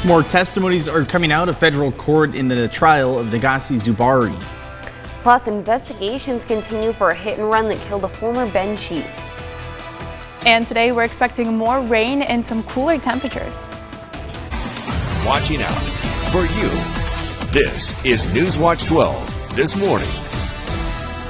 More testimonies are coming out of federal court in the trial of Nasi Zubari. Plus, investigations continue for a hit and run that killed a former Ben chief. And today we're expecting more rain and some cooler temperatures. Watching out for you. This is NewsWatch 12 this morning.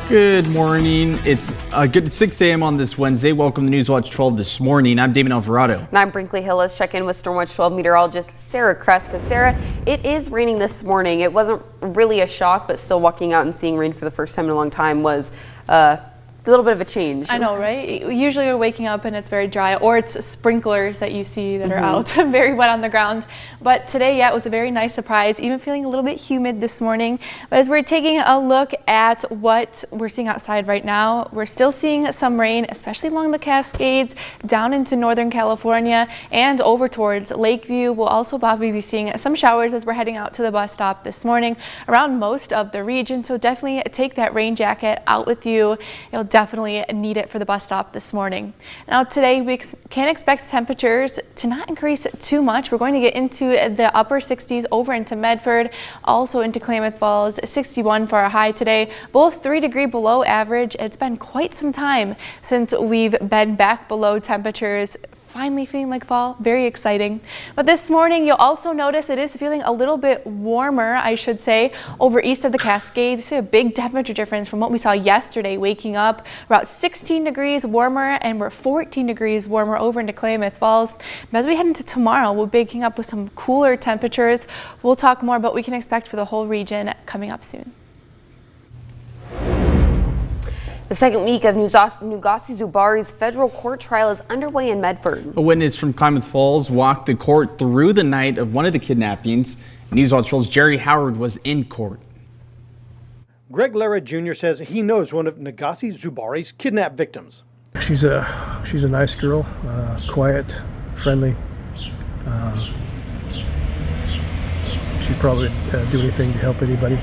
Good morning. It's good 6 a.m. on this Wednesday. Welcome to NewsWatch 12 this morning. I'm Damon Alvarado. And I'm Brinkley Hill. Let's check in with Stormwatch 12 meteorologist Sarah Kreska. Sarah, it is raining this morning. It wasn't really a shock, but still walking out and seeing rain for the first time in a long time was a little bit of a change. I know, right? Usually we're waking up and it's very dry, or it's sprinklers that you see that are out very wet on the ground. But today, yeah, it was a very nice surprise, even feeling a little bit humid this morning. But as we're taking a look at what we're seeing outside right now, we're still seeing some rain, especially along the Cascades, down into Northern California and over towards Lakeview. We'll also probably be seeing some showers as we're heading out to the bus stop this morning around most of the region. So definitely take that rain jacket out with you. You'll definitely need it for the bus stop this morning. Now today we can expect temperatures to not increase too much. We're going to get into the upper 60s over into Medford, also into Klamath Falls, 61 for our high today, both 3 degrees below average. It's been quite some time since we've been back below temperatures. Finally feeling like fall, very exciting. But this morning you'll also notice it is feeling a little bit warmer, I should say, over east of the Cascades. See a big temperature difference from what we saw yesterday, waking up about 16 degrees warmer, and we're 14 degrees warmer over into Klamath Falls. But as we head into tomorrow, we're waking up with some cooler temperatures. We'll talk more about what we can expect for the whole region coming up soon. The second week of Nasi Zubari's federal court trial is underway in Medford. A witness from Klamath Falls walked the court through the night of one of the kidnappings. NewsWatch 12's Jerry Howard was in court. Greg Lara Jr. says he knows one of Nasi Zubari's kidnapped victims. She's a nice girl, quiet, friendly. She'd probably do anything to help anybody.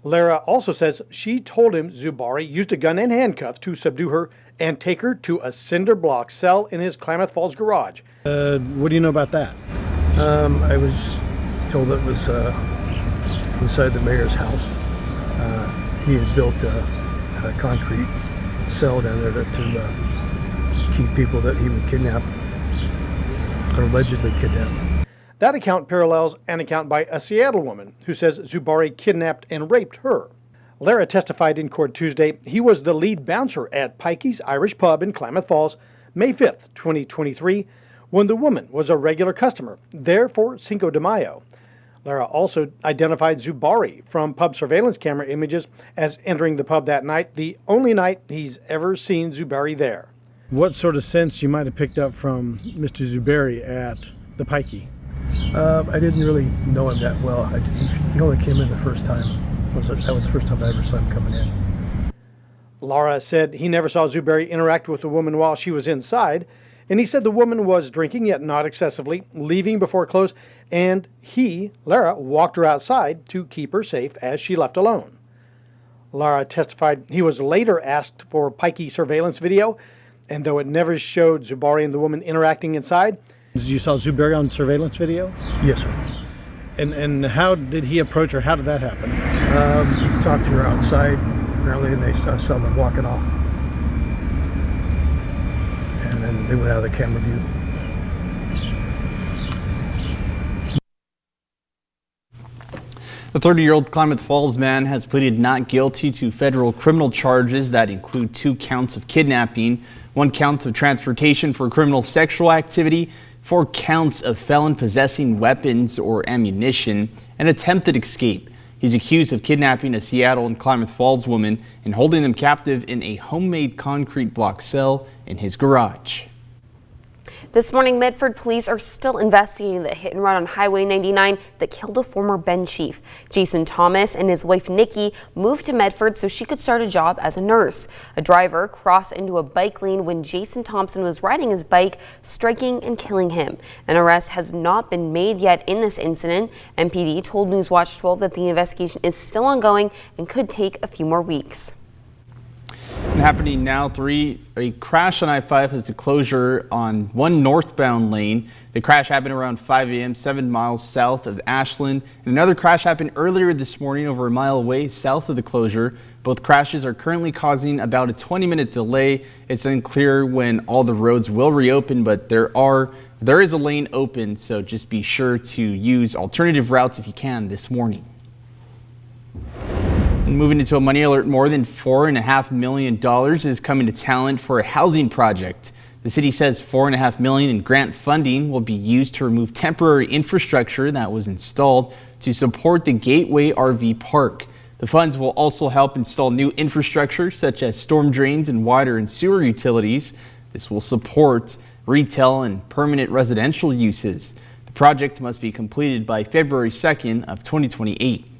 Lara also says she told him Zubari used a gun and handcuffs to subdue her and take her to a cinder block cell in his Klamath Falls garage. What do you know about that? I was told it was inside the mayor's house. He had built a concrete cell down there to keep people that he would kidnap, or allegedly kidnap. That account parallels an account by a Seattle woman who says Zubari kidnapped and raped her. Lara testified in court Tuesday he was the lead bouncer at Pikey's Irish Pub in Klamath Falls, May 5th, 2023, when the woman was a regular customer there for Cinco de Mayo. Lara also identified Zubari from pub surveillance camera images as entering the pub that night, the only night he's ever seen Zubari there. What sort of sense you might have picked up from Mr. Zubari at the Pikey? I didn't really know him that well. He only came in the first time. That was the first time I ever saw him coming in. Lara said he never saw Zubari interact with the woman while she was inside, and he said the woman was drinking, yet not excessively, leaving before close, and Lara, walked her outside to keep her safe as she left alone. Lara testified he was later asked for Pikey surveillance video, and though it never showed Zubari and the woman interacting inside. Did you saw Zubari on surveillance video? Yes, sir. And how did he approach her? How did that happen? He talked to her outside, apparently, and they saw them walking off. And then they went out of the camera view. The 30-year-old Klamath Falls man has pleaded not guilty to federal criminal charges that include 2 counts of kidnapping, 1 count of transportation for criminal sexual activity, 4 counts of felon possessing weapons or ammunition, and attempted escape. He's accused of kidnapping a Seattle and Klamath Falls woman and holding them captive in a homemade concrete block cell in his garage. This morning, Medford police are still investigating the hit and run on Highway 99 that killed a former Ben chief. Jason Thomas and his wife Nikki moved to Medford so she could start a job as a nurse. A driver crossed into a bike lane when Jason Thompson was riding his bike, striking and killing him. An arrest has not been made yet in this incident. MPD told NewsWatch 12 that the investigation is still ongoing and could take a few more weeks. And happening now, a crash on I-5 has a closure on one northbound lane. The crash happened around 5 a.m. 7 miles south of Ashland. And another crash happened earlier this morning over a mile away south of the closure. Both crashes are currently causing about a 20-minute delay. It's unclear when all the roads will reopen, but there is a lane open, so just be sure to use alternative routes if you can this morning. And moving into a money alert, more than $4.5 million is coming to Talent for a housing project. The city says $4.5 million in grant funding will be used to remove temporary infrastructure that was installed to support the Gateway RV Park. The funds will also help install new infrastructure such as storm drains and water and sewer utilities. This will support retail and permanent residential uses. The project must be completed by February 2nd of 2028.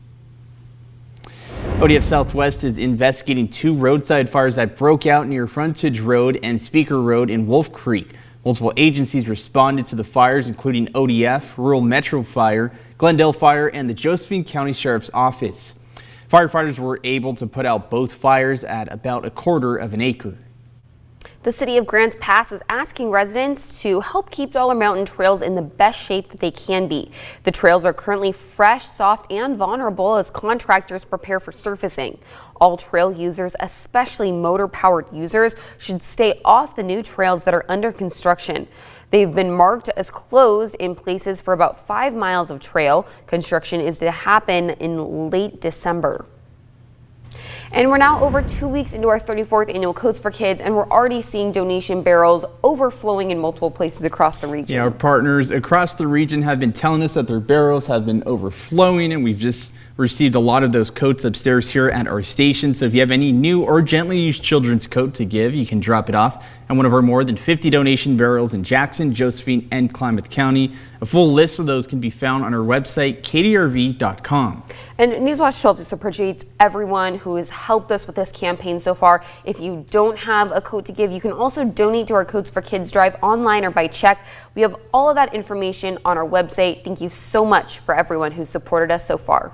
ODF Southwest is investigating two roadside fires that broke out near Frontage Road and Speaker Road in Wolf Creek. Multiple agencies responded to the fires, including ODF, Rural Metro Fire, Glendale Fire, and the Josephine County Sheriff's Office. Firefighters were able to put out both fires at about 1/4 of an acre. The city of Grants Pass is asking residents to help keep Dollar Mountain trails in the best shape that they can be. The trails are currently fresh, soft, and vulnerable as contractors prepare for surfacing. All trail users, especially motor-powered users, should stay off the new trails that are under construction. They've been marked as closed in places for about 5 miles of trail. Construction is to happen in late December. And we're now over 2 weeks into our 34th annual Coats for Kids, and we're already seeing donation barrels overflowing in multiple places across the region. Yeah, our partners across the region have been telling us that their barrels have been overflowing, and we've just received a lot of those coats upstairs here at our station. So if you have any new or gently used children's coat to give, you can drop it off at one of our more than 50 donation barrels in Jackson, Josephine, and Klamath County. A full list of those can be found on our website, kdrv.com. And NewsWatch 12 just appreciates everyone who has helped us with this campaign so far. If you don't have a coat to give, you can also donate to our Coats for Kids drive online or by check. We have all of that information on our website. Thank you so much for everyone who's supported us so far.